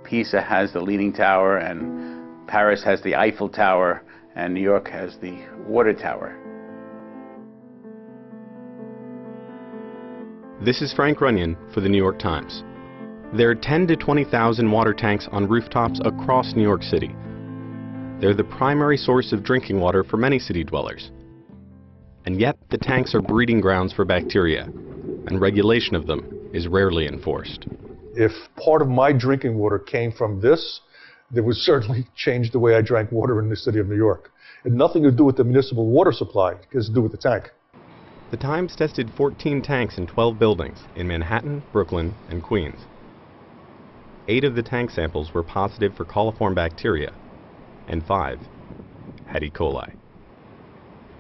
Pisa has the Leaning Tower, and Paris has the Eiffel Tower, and New York has the Water Tower. This is Frank Runyon for the New York Times. There are 10 to 20,000 water tanks on rooftops across New York City. They're the primary source of drinking water for many city dwellers. And yet, the tanks are breeding grounds for bacteria, and regulation of them is rarely enforced. If part of my drinking water came from this, it would certainly change the way I drank water in the city of New York. It had nothing to do with the municipal water supply, it has to do with the tank. The Times tested 14 tanks in 12 buildings in Manhattan, Brooklyn, and Queens. 8 of the tank samples were positive for coliform bacteria, and 5 had E. coli.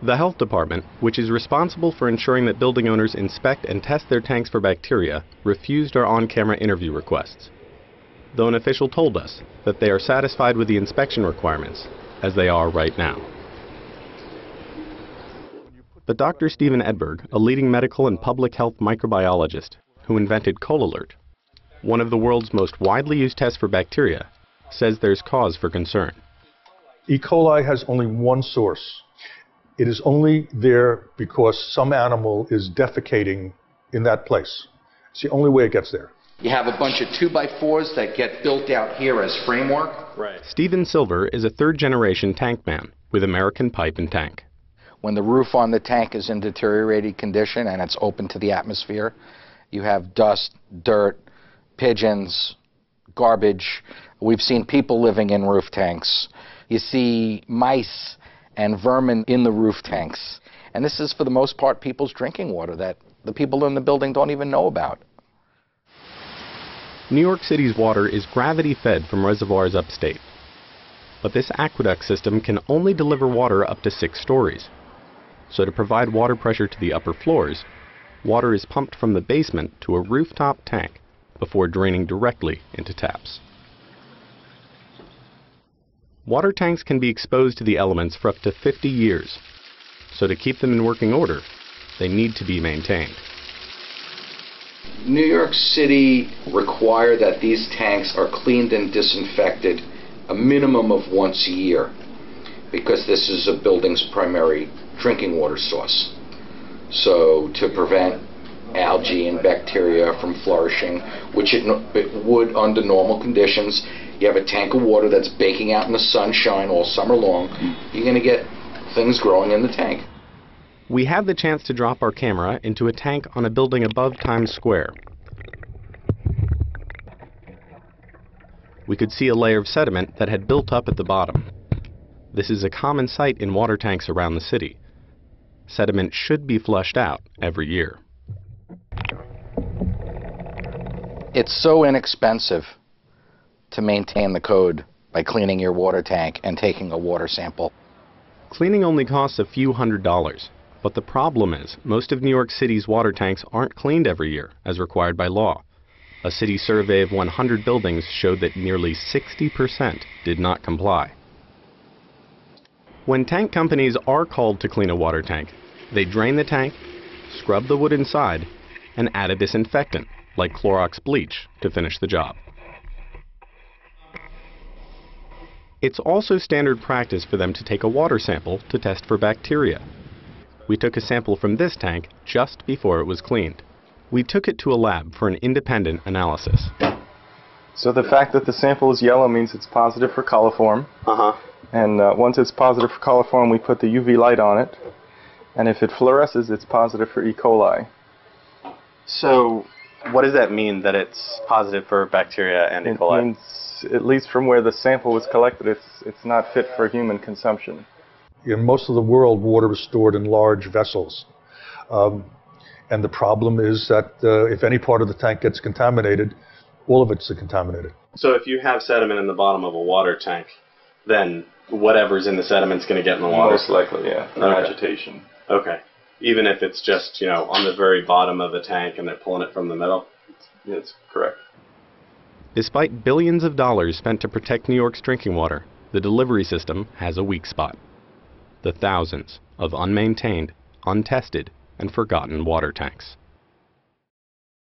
The health department, which is responsible for ensuring that building owners inspect and test their tanks for bacteria, refused our on-camera interview requests, though an official told us that they are satisfied with the inspection requirements, as they are right now. But Dr. Stephen Edberg, a leading medical and public health microbiologist who invented ColAlert, one of the world's most widely used tests for bacteria, says there's cause for concern. E. coli has only one source. It is only there because some animal is defecating in that place. It's the only way it gets there. You have a bunch of 2x4s that get built out here as framework. Right. Stephen Silver is a third-generation tank man with American Pipe and Tank. When the roof on the tank is in deteriorated condition and it's open to the atmosphere, you have dust, dirt, pigeons, garbage. We've seen people living in roof tanks. You see mice and vermin in the roof tanks. And this is, for the most part, people's drinking water that the people in the building don't even know about. New York City's water is gravity-fed from reservoirs upstate. But this aqueduct system can only deliver water up to 6 stories. So to provide water pressure to the upper floors, water is pumped from the basement to a rooftop tank before draining directly into taps. Water tanks can be exposed to the elements for up to 50 years, so to keep them in working order, they need to be maintained. New York City require that these tanks are cleaned and disinfected a minimum of once a year, because this is a building's primary drinking water source. So to prevent algae and bacteria from flourishing, which it would under normal conditions. You have a tank of water that's baking out in the sunshine all summer long, you're going to get things growing in the tank. We had the chance to drop our camera into a tank on a building above Times Square. We could see a layer of sediment that had built up at the bottom. This is a common sight in water tanks around the city. Sediment should be flushed out every year. It's so inexpensive to maintain the code by cleaning your water tank and taking a water sample. Cleaning only costs a few $100s, but the problem is most of New York City's water tanks aren't cleaned every year as required by law. A city survey of 100 buildings showed that nearly 60% did not comply. When tank companies are called to clean a water tank, they drain the tank, scrub the wood inside, and add a disinfectant, like Clorox bleach, to finish the job. It's also standard practice for them to take a water sample to test for bacteria. We took a sample from this tank just before it was cleaned. We took it to a lab for an independent analysis. So the fact that the sample is yellow means it's positive for coliform. And once it's positive for coliform, we put the UV light on it. And if it fluoresces, it's positive for E. coli. So what does that mean, that it's positive for bacteria and E. coli? It means, at least from where the sample was collected, it's not fit for human consumption. In most of the world, water is stored in large vessels. And the problem is that if any part of the tank gets contaminated, all of it's contaminated. So if you have sediment in the bottom of a water tank, then whatever's in the sediment's going to get in the water? Most likely, yeah. Vegetation. Okay. Even if it's just, on the very bottom of the tank and they're pulling it from the middle? It's correct. Despite billions of dollars spent to protect New York's drinking water, the delivery system has a weak spot: the thousands of unmaintained, untested, and forgotten water tanks.